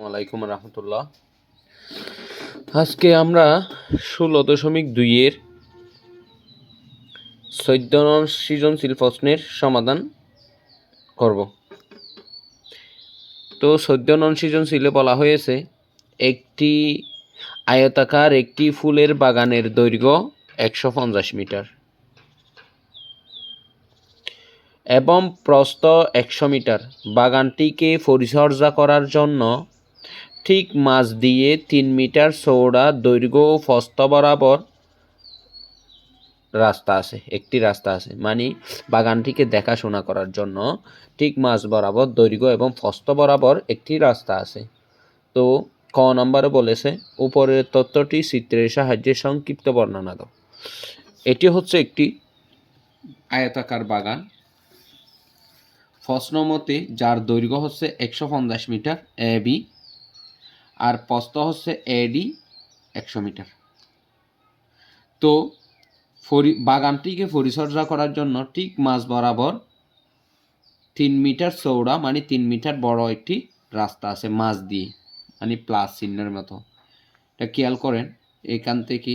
আলাইকুম রহমতুল্লাহ। আজকে আমরা 16.2-এর 14 নং সৃজনশীল প্রশ্নের সমাধান করব। তো 14 নং সৃজনশীলে বলা হয়েছে একটি আয়তাকার একটি ফুলের বাগানের দৈর্ঘ্য 150 মিটার এবং প্রস্থ 100 মিটার। বাগানটিকে পরিচর্যা করার জন্য ঠিক মাঝ দিয়ে 3 মিটার চওড়া দৈর্ঘ্য ও প্রস্থ বরাবর রাস্তা আছে, একটি রাস্তা আছে। মানে বাগানটিকে দেখাশোনা করার জন্য ঠিক মাঝ বরাবর দৈর্ঘ্য এবং প্রস্থ বরাবর একটি রাস্তা আছে। তো ক নম্বরে বলেছে উপরের তথ্যটি চিত্রের সাহায্যে সংক্ষিপ্ত বর্ণনা দাও। এটি হচ্ছে একটি আয়তাকার বাগান। প্রশ্ন মতে যার দৈর্ঘ্য হচ্ছে 150 মিটার এবি আর প্রস্থ হচ্ছে এডি 100 মিটার। তো বাগানটিকে পরিচর্যা করার জন্য ঠিক মাঝ বরাবর 3 মিটার চওড়া মানে 3 মিটার বড় একটি রাস্তা আছে মাঝ দিয়ে, মানে প্লাস চিহ্নের মতো। এটা খেয়াল করেন, এখান থেকে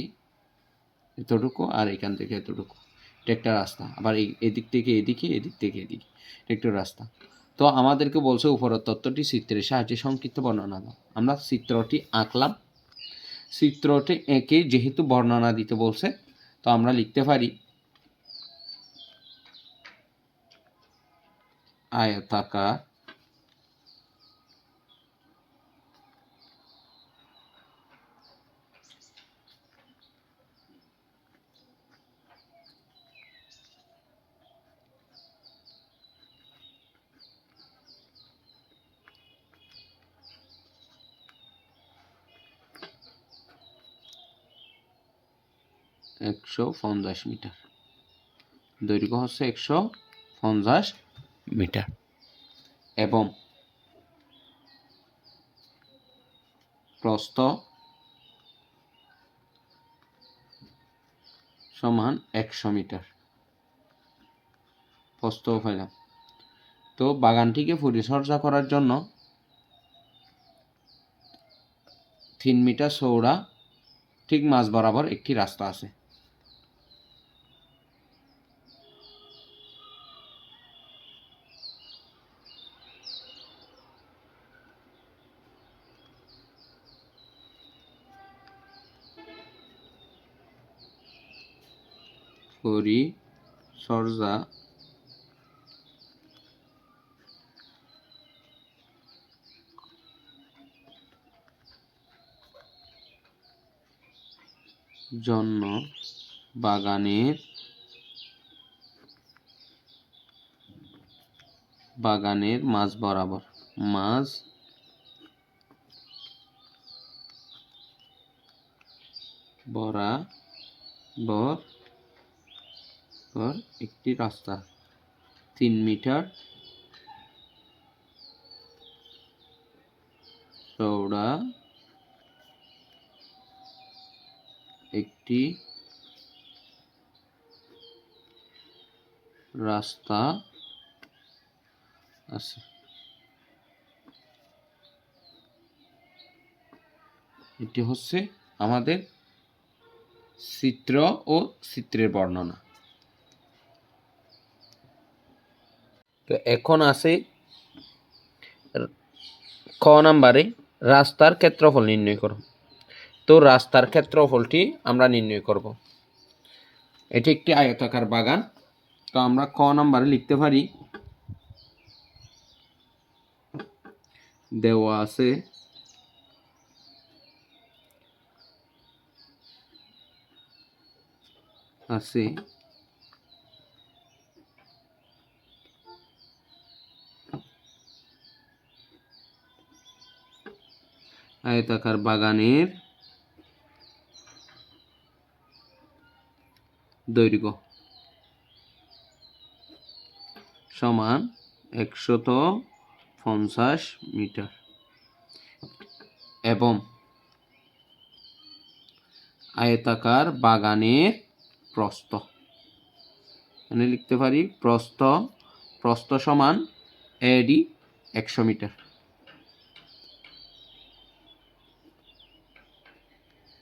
এতটুকু আর এখান থেকে এতটুকু, এটা একটা রাস্তা। আবার এদিক থেকে এদিকে, এদিক থেকে এদিকে, এটা একটা রাস্তা। তো আমাদেরকে বলছে উপরের তথ্যটি চিত্রের সাহায্যে সংক্ষিপ্ত বর্ণনা দাও। আমরা চিত্রটি আঁকলাম। চিত্রটি এঁকে যেহেতু বর্ণনা দিতে বলছে, তো আমরা লিখতে পারি আয়তাকার একশো 50 মিটার, দৈর্ঘ্য হচ্ছে 150 মিটার এবং প্রস্থ সমান 100 মিটার। প্রস্থও পাইলাম। তো বাগানটিকে পরিচর্যা করার জন্য 3 মিটার চওড়া ঠিক মাঝ বরাবর একটি রাস্তা আছে। পরিচর্যা জন্য বাগানের মাঝ বরাবর একটি রাস্তা 3 মিটার চওড়া একটি রাস্তা আছে। এটি হচ্ছে আমাদের চিত্র ও চিত্রের বর্ণনা। তো এখন আছে খ নাম্বারে রাস্তার ক্ষেত্রফল নির্ণয় করো। তো রাস্তার ক্ষেত্রফলটি আমরা নির্ণয় করব। এটি একটি আয়তাকার বাগান। তো আমরা ক নাম্বারে লিখতে পারি দেওয়া আছে আয়তাকার বাগানের দৈর্ঘ্য সমান 150 মিটার এবং আয়তাকার বাগানের প্রস্থ, এখানে লিখতে পারি প্রস্থ সমান এডি 100 মিটার।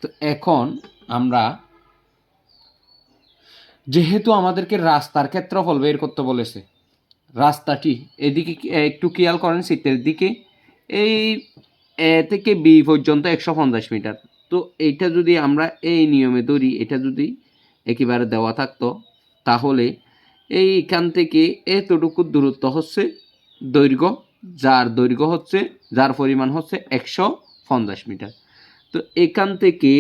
তো এখন আমরা যেহেতু আমাদেরকে রাস্তার ক্ষেত্রফল বের করতে বলেছে, রাস্তাটি এদিকে একটু খেয়াল করেন চিত্রের দিকে, এই এ থেকে বি পর্যন্ত 150 মিটার। তো এইটা যদি আমরা এই নিয়মে ধরি, এটা যদি একেবারে দেওয়া থাকতো, তাহলে এইখান থেকে এতটুকু দূরত্ব হচ্ছে দৈর্ঘ্য, যার পরিমাণ হচ্ছে 150 মিটার। তো এখান থেকে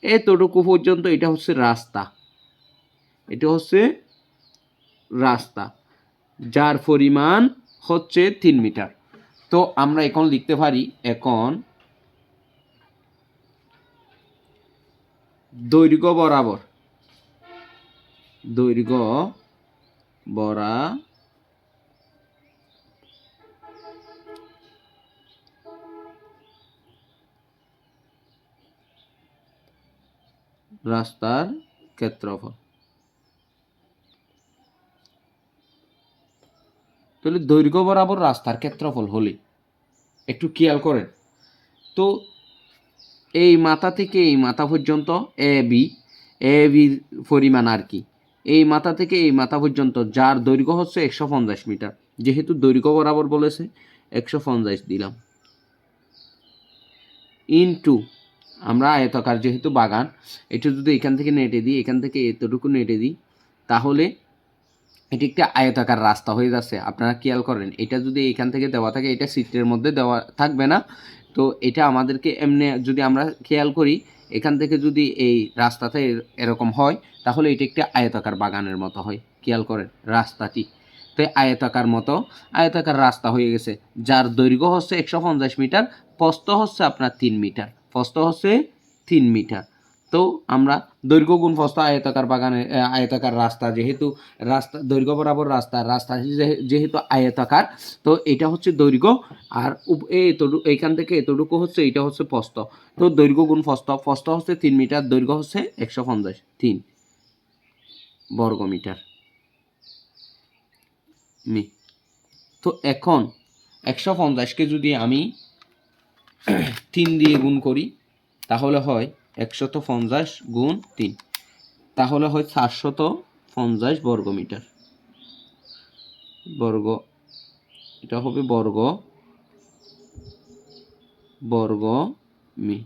এতটুকু পর্যন্ত এটা হচ্ছে রাস্তা, এটা হচ্ছে রাস্তা, যার পরিমাণ হচ্ছে 3 মিটার। তো আমরা এখন লিখতে পারি, এখন দৈর্ঘ্য বরাবর রাস্তার ক্ষেত্রফল। তাহলে দৈর্ঘ্য বরাবর রাস্তার ক্ষেত্রফল হলে একটু খেয়াল করেন তো, এই মাথা থেকে এই মাথা পর্যন্ত এ বির পরিমাণ আর কি, এই মাথা থেকে এই মাথা পর্যন্ত যার দৈর্ঘ্য হচ্ছে 150 মিটার, যেহেতু দৈর্ঘ্য বরাবর বলেছে 150 দিলাম, ইনটু আমরা আয়তাকার যেহেতু বাগান, এটা যদি এখান থেকে নেটে দিই, এখান থেকে এতটুকু নেটে দিই, তাহলে এটি একটা আয়তাকার রাস্তা হয়ে যাচ্ছে। আপনারা খেয়াল করেন, এটা যদি এখান থেকে দেওয়া থাকে, এটা চিত্রের মধ্যে দেওয়া থাকবে না, তো এটা আমাদেরকে এমনি যদি আমরা খেয়াল করি, এখান থেকে যদি এই রাস্তাতে এরকম হয়, তাহলে এটা একটা আয়তাকার বাগানের মতো হয়। খেয়াল করেন রাস্তাটি, তো আয়তাকার রাস্তা হয়ে গেছে, যার দৈর্ঘ্য হচ্ছে 150 মিটার, প্রস্থ হচ্ছে আপনার 3 মিটার, তো আমরা দৈর্ঘ্য গুণ প্রস্থ, আয়তাকার রাস্তা, যেহেতু রাস্তা দৈর্ঘ্য বরাবর রাস্তা যেহেতু আয়তাকার, তো এটা হচ্ছে দৈর্ঘ্য, আর এইখান থেকে এতটুকু হচ্ছে, এটা হচ্ছে প্রস্থ। তো দৈর্ঘ্য গুণ প্রস্থ হচ্ছে 3 মিটার, দৈর্ঘ্য হচ্ছে 150, 3 বর্গমিটার। তো এখন 150কে যদি আমি 3 দিয়ে গুণ করি, তাহলে হয় 150 গুণ 3, তাহলে হয় 450 বর্গমিটার, এটা হবে বর্গমি।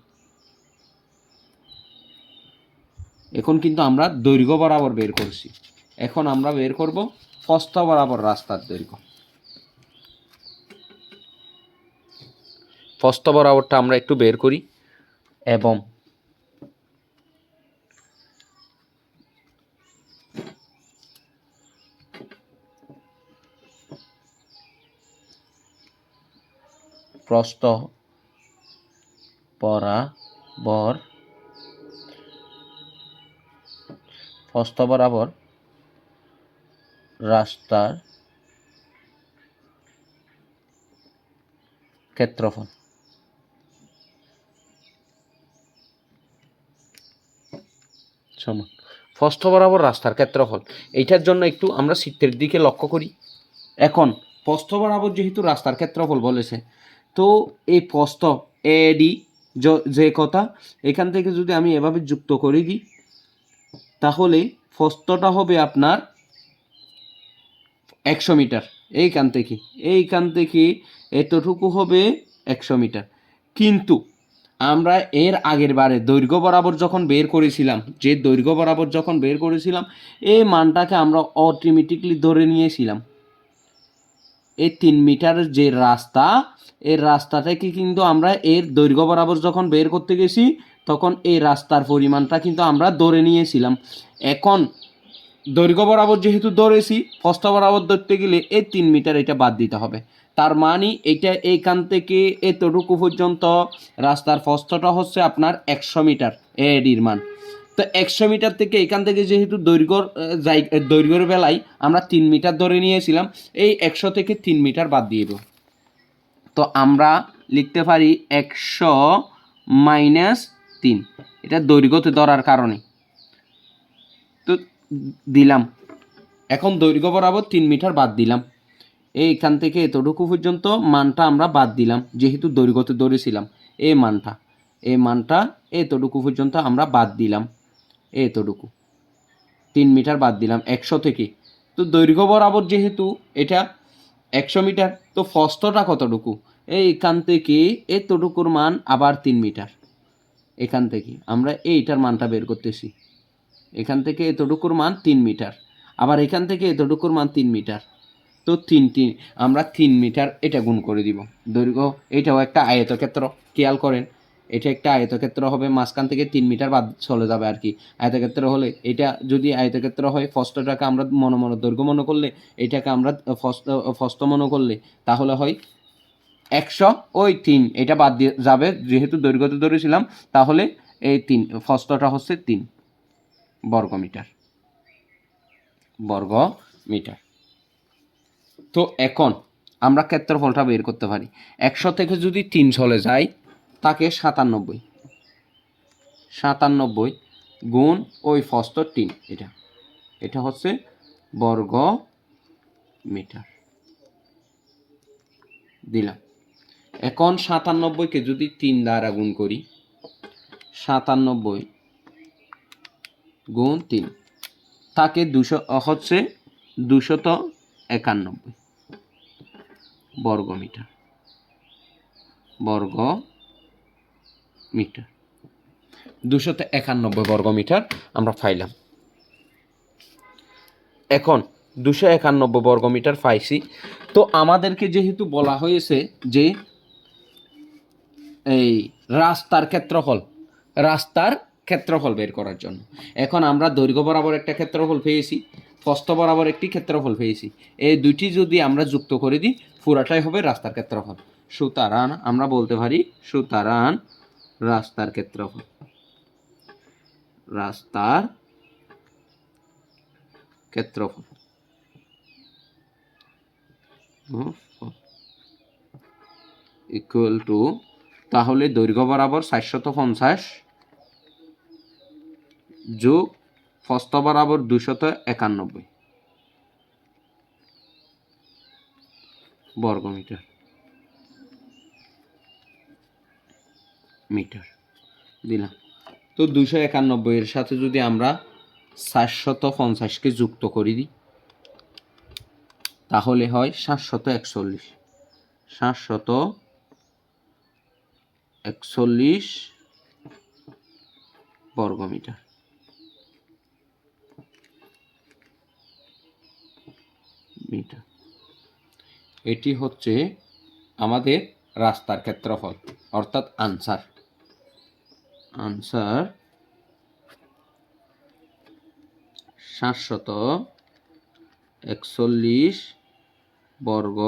এখন কিন্তু আমরা দৈর্ঘ্য বরাবর বের করছি, এখন আমরা বের করব প্রস্থ বরাবর রাস্তার দৈর্ঘ্য। প্রস্থ বরাবরটা আমরা একটু বের করি, এবং প্রস্থ বরাবর রাস্তার ক্ষেত্রফল সমান প্রস্থ বরাবর রাস্তার ক্ষেত্রফল। এইটার জন্য একটু আমরা চিত্রের দিকে লক্ষ্য করি। এখন প্রস্থ বরাবর যেহেতু রাস্তার ক্ষেত্রফল বলেছে, তো এই প্রস্থ এডি যে কথা, এখান থেকে যদি আমি এভাবে যুক্ত করে দিই, তাহলে প্রস্থটা হবে আপনার 100 মিটার। এইখান থেকে এতটুকু হবে 100 মিটার। কিন্তু আমরা এর আগের বারে দৈর্ঘ্য বরাবর যখন বের করেছিলাম, এই মানটাকে আমরা অটোমেটিকলি ধরে নিয়েছিলাম। এই 3 মিটারের যে রাস্তা, এই রাস্তাটাকে কিন্তু আমরা এর দৈর্ঘ্য বরাবর যখন বের করতে গেছি, তখন এই রাস্তার পরিমাণটা কিন্তু আমরা ধরে নিয়েছিলাম। এখন দৈর্ঘ্য বরাবর যেহেতু ধরেছি, প্রস্থ বরাবর ধরতে গেলে এই 3 মিটার এটা বাদ দিতে হবে। তার মানে এইটা এইখান থেকে এতটুকু পর্যন্ত রাস্তার প্রস্থটা হচ্ছে আপনার 100 মিটার এডির মান। তো 100 মিটার থেকে এখান থেকে যেহেতু দৈর্ঘ্যের বেলায় আমরা 3 মিটার ধরে নিয়েছিলাম, এই 100 থেকে 3 মিটার বাদ দিয়ে দেব। তো আমরা লিখতে পারি 100 মাইনাস 3, এটা দৈর্ঘ্যতে ধরার কারণে তো দিলাম। এখন দৈর্ঘ্য বরাবর 3 মিটার বাদ দিলাম, এইখান থেকে এতটুকু পর্যন্ত মানটা আমরা বাদ দিলাম, যেহেতু দৈর্ঘ্যতে ধরেছিলাম এই মানটা এতটুকু পর্যন্ত আমরা বাদ দিলাম, এতটুকু 3 মিটার বাদ দিলাম 100 থেকে। তো দৈর্ঘ্য বরাবর যেহেতু এটা 100 মিটার, তো প্রস্থটা কতটুকু? এইখান থেকে এতটুকুর মান আবার 3 মিটার। এখান থেকে আমরা এইটার মানটা বের করতেছি, এখান থেকে এতটুকুর মান 3 মিটার, আবার এখান থেকে এতটুকুর মান 3 মিটার। তো আমরা 3 মিটার এটা গুণ করে দিব। দৈর্ঘ্য এটাও একটা আয়তক্ষেত্র, খেয়াল করেন এটা একটা আয়তক্ষেত্র হবে, মাঝখান থেকে 3 মিটার বাদ চলে যাবে আর কি। আয়তক্ষেত্র হলে এটা যদি আয়তক্ষেত্র হয়, প্রস্থটাকে আমরা দৈর্ঘ্য মনে করলে, এটাকে আমরা প্রস্থ মনে করলে, তাহলে হয় 100 ওই 3 এটা বাদ দিয়ে যাবে, যেহেতু দৈর্ঘ্যতে ধরেছিলাম, তাহলে এই 3 প্রস্থটা হচ্ছে 3 বর্গমিটার। তো এখন আমরা ক্ষেত্রফলটা বের করতে পারি। 100 থেকে যদি 3 চলে যায়, তাকে 97 গুণ ওই প্রস্থ 3, এটা হচ্ছে বর্গ মিটার দিলাম। এখন 97কে যদি 3 দ্বারা গুণ করি, 97 গুণ 3, তাকে 200 হচ্ছে 291 বর্গ মিটার। 291 বর্গ মিটার আমরা পাইলাম। এখন 291 বর্গ মিটার পাইছি। তো আমাদেরকে যেহেতু বলা হয়েছে যে এই রাস্তার ক্ষেত্রফল বের করার জন্য, এখন আমরা দৈর্ঘ্য বরাবর একটা ক্ষেত্রফল পেয়েছি, প্রস্থ বরাবর একটি ক্ষেত্রফল পেয়েছি, এই দুইটি যদি আমরা যুক্ত করে দিই, পুরাটাই হবে রাস্তার ক্ষেত্রফল। সুতরাং আমরা বলতে পারি, রাস্তার ক্ষেত্রফল ইকুয়াল টু, তাহলে দৈর্ঘ্য বরাবর 450 যোগ প্রস্থ বরাবর 291 বর্গ মিটার দিলাম। তো 291 এর সাথে যদি আমরা 450কে যুক্ত করে দিই, তাহলে হয় 741 বর্গ মিটার। এটি হচ্ছে আমাদের রাস্তার ক্ষেত্রফল, অর্থাৎ আনসার 741 বর্গ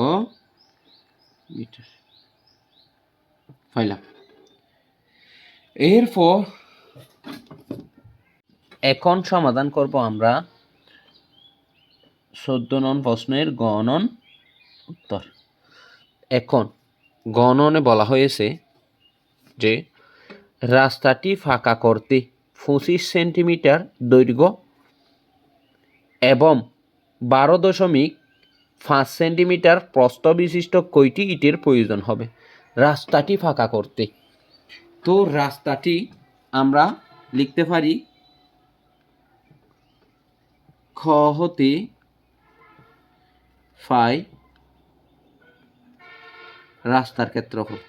মিটার পাইলাম। এরপর এখন সমাধান করব আমরা 14 নং প্রশ্নের গ নং উত্তর। এখন গ নংয়ে বলা হয়েছে যে রাস্তাটি ফাঁকা করতে 25 সেন্টিমিটার দৈর্ঘ্য এবং 12.5 সেন্টিমিটার প্রস্থ বিশিষ্ট কয়টি ইটের প্রয়োজন হবে রাস্তাটি ফাঁকা করতে? তো রাস্তাটি আমরা লিখতে পারি, খ হতে ফাই রাস্তার ক্ষেত্রফল,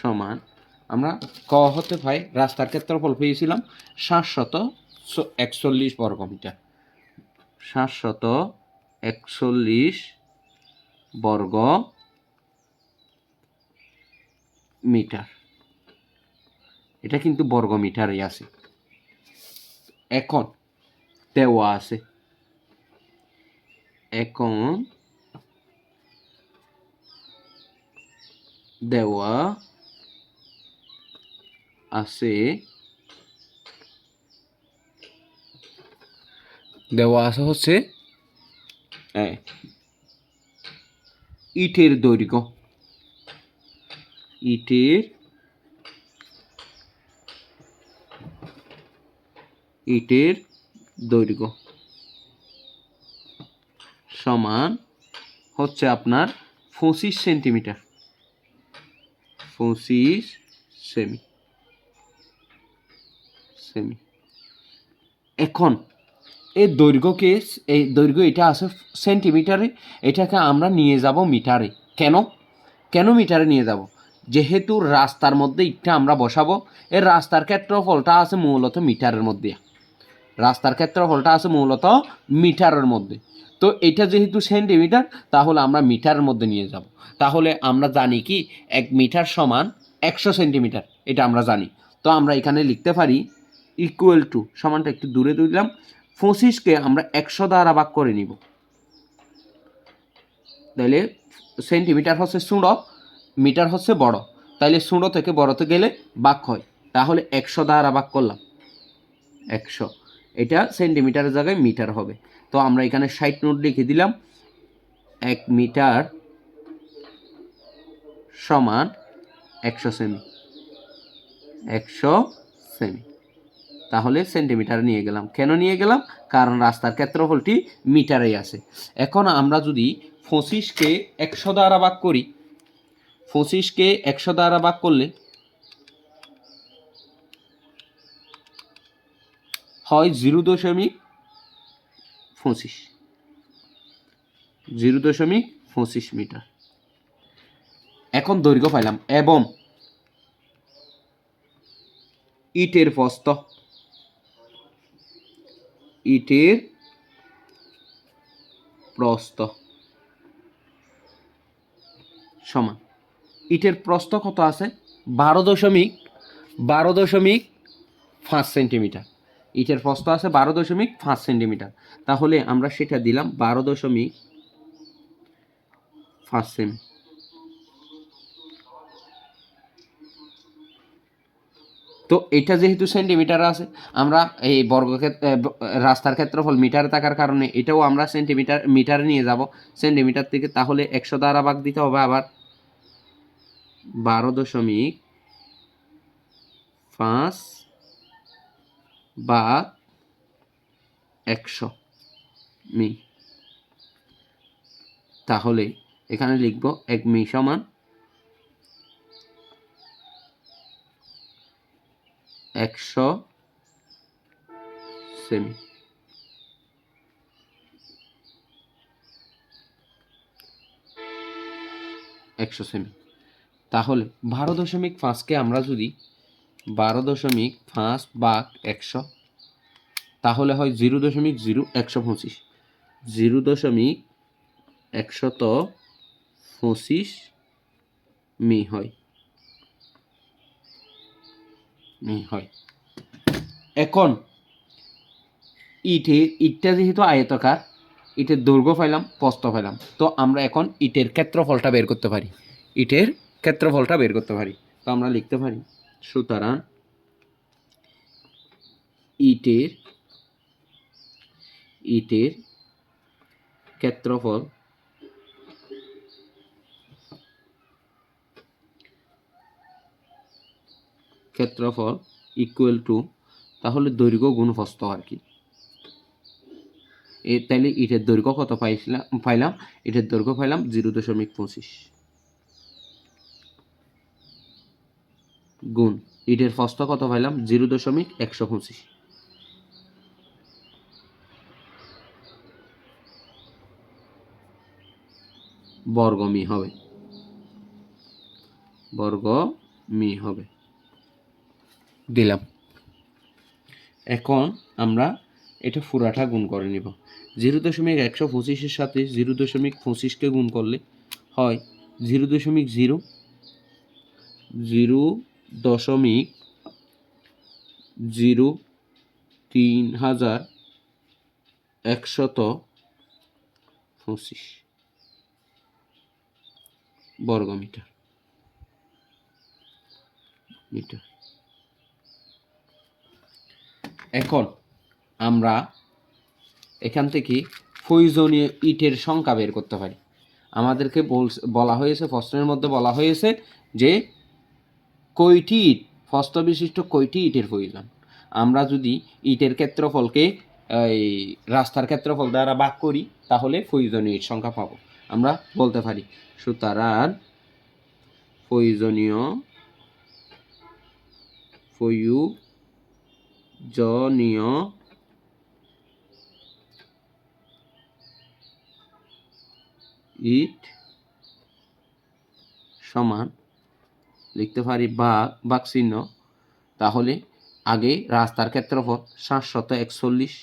সমান, আমরা ক হতে পাই রাস্তার ক্ষেত্রফল পেয়েছিলাম 741 বর্গ মিটার। 741 বর্গ মিটার, এটা কিন্তু বর্গ মিটারই আছে। এখন দেওয়া আছে, দেওয়া আছে হচ্ছে ইটের দৈর্ঘ্য, ইটের দৈর্ঘ্য সমান হচ্ছে আপনার 25 সেন্টিমিটার, 25 সেমি। এখন এই দৈর্ঘ্য এটা আছে সেন্টিমিটারে, এটাকে আমরা নিয়ে যাব মিটারে। কেন মিটারে নিয়ে যাব? যেহেতু রাস্তার মধ্যে ইটটা আমরা বসাবো, এর রাস্তার ক্ষেত্রফলটা আছে মূলত মিটারের মধ্যে, মিটারের মধ্যে। তো এটা যেহেতু সেন্টিমিটার, তাহলে আমরা মিটারের মধ্যে নিয়ে যাব। তাহলে আমরা জানি কি 1 মিটার সমান 100 সেন্টিমিটার, এটা আমরা জানি। তো আমরা এখানে লিখতে পারি ইকুয়াল টু, সমানটা একটু দূরে দিলাম, 25কে আমরা 100 দ্বারা ভাগ করে নিব। তাহলে সেন্টিমিটার হচ্ছে ছোট, মিটার হচ্ছে বড়, তাইলে ছোট থেকে বড়তে গেলে ভাগ হয়। তাহলে 100 দ্বারা ভাগ করলাম, 100, এটা সেন্টিমিটারের জায়গায় মিটার হবে। তো আমরা এখানে 60 নোট লিখে দিলাম। 1 মিটার সমান 100 সেমি, 100 সেমি। তাহলে সেন্টিমিটার নিয়ে গেলাম। কেন নিয়ে গেলাম? কারণ রাস্তার ক্ষেত্রফলটি মিটারেই আছে। এখন আমরা যদি 25কে 100 দ্বারা ভাগ করি, 25কে 100 দ্বারা ভাগ করলে হয় 0.25 মিটার। এখন দৈর্ঘ্য পাইলাম, এবং ইটের প্রস্থ সমান, ইটের প্রস্থ কত আছে? 12.5 সেন্টিমিটার। ইটের প্রস্থ আছে 12.5 সেন্টিমিটার। তাহলে আমরা সেটা দিলাম 12.5 সেমি। তো এটা যেহেতু সেন্টিমিটার আছে, আমরা এই রাস্তার ক্ষেত্রফল মিটারে থাকার কারণে এটাও আমরা মিটারে নিয়ে যাব সেন্টিমিটার থেকে। তাহলে 100 দ্বারা ভাগ দিতে হবে আবার 12.5 ভাগ 100 মি। তাহলে এখানে লিখব 1 মি সমান 100 সেমি। তাহলে 12.5কে আমরা যদি 12.5 ভাগ 100, তাহলে হয় 0.0125, 0.125 মি হয়। এখন ইটটা যেহেতু আয়তাকার, ইটের দৈর্ঘ্য পাইলাম, প্রস্থ পাইলাম। তো আমরা এখন ইটের ক্ষেত্রফলটা বের করতে পারি। তো আমরা লিখতে পারি, সুতরাং ইটের ক্ষেত্রফল ইকুয়াল টু, তাহলে দৈর্ঘ্য গুণ প্রস্থ আর কি। তাইলে ইটের দৈর্ঘ্য কত পাইলাম? ইটের দৈর্ঘ্য পাইলাম 0.25 গুণ ইটের প্রস্থ কত পাইলাম? 0.125। বর্গমি হবে দিলাম। এখন আমরা এটা পুরাটা গুণ করে নিব। 0.125-এর সাথে 0.25কে গুণ করলে হয় 0.03025 বর্গমিটার। এখন আমরা এখান থেকে প্রয়োজনীয় ইটের সংখ্যা বের করতে পারি। আমাদেরকে বলা হয়েছে, প্রশ্নের মধ্যে বলা হয়েছে যে কয়টি ইট, প্রস্থ বিশিষ্ট কয়টি ইটের প্রয়োজন। আমরা যদি ইটের ক্ষেত্রফলকে এই রাস্তার ক্ষেত্রফল দ্বারা ভাগ করি তাহলে প্রয়োজনীয় ইট সংখ্যা পাবো। আমরা বলতে পারি সুতরাং প্রয়োজনীয় ইট সমান লিখতে পারি ভাগ চিহ্ন, তাহলে আগে রাস্তার ক্ষেত্রফল 741,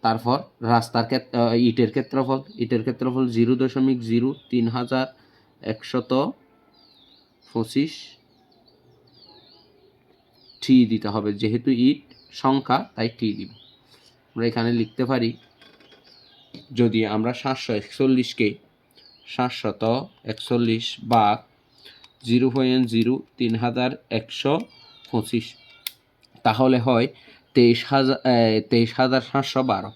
তারপর ইটের ক্ষেত্রফল 0.03125 টি দিতে হবে, যেহেতু ইট সংখ্যা তাই টি দিব। আমরা এখানে লিখতে পারি যদি আমরা 741কে 741 ভাগ 0.03125 তাহলে হয় 23,712,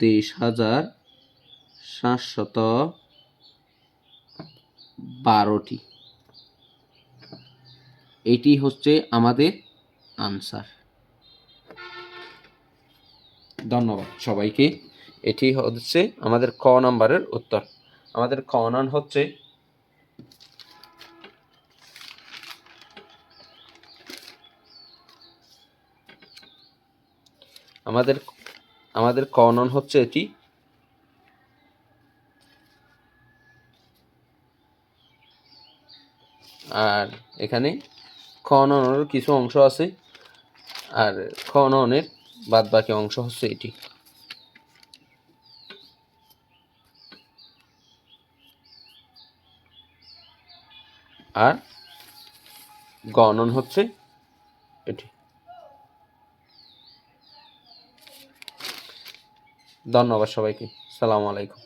23,712টি। এটি হচ্ছে আমাদের আনসার। ধন্যবাদ সবাইকে। এটি হচ্ছে আমাদের ক নাম্বারের উত্তর। আমাদের ক নং হচ্ছে আমাদের ক নং হচ্ছে এটি। আর এখানে খ ননের কিছু অংশ আছে, আর খ ননের বাদ বাকি অংশ হচ্ছে এটি। আর গ নং হচ্ছে এটি। ধন্যবাদ সবাইকে। আসসালামু আলাইকুম।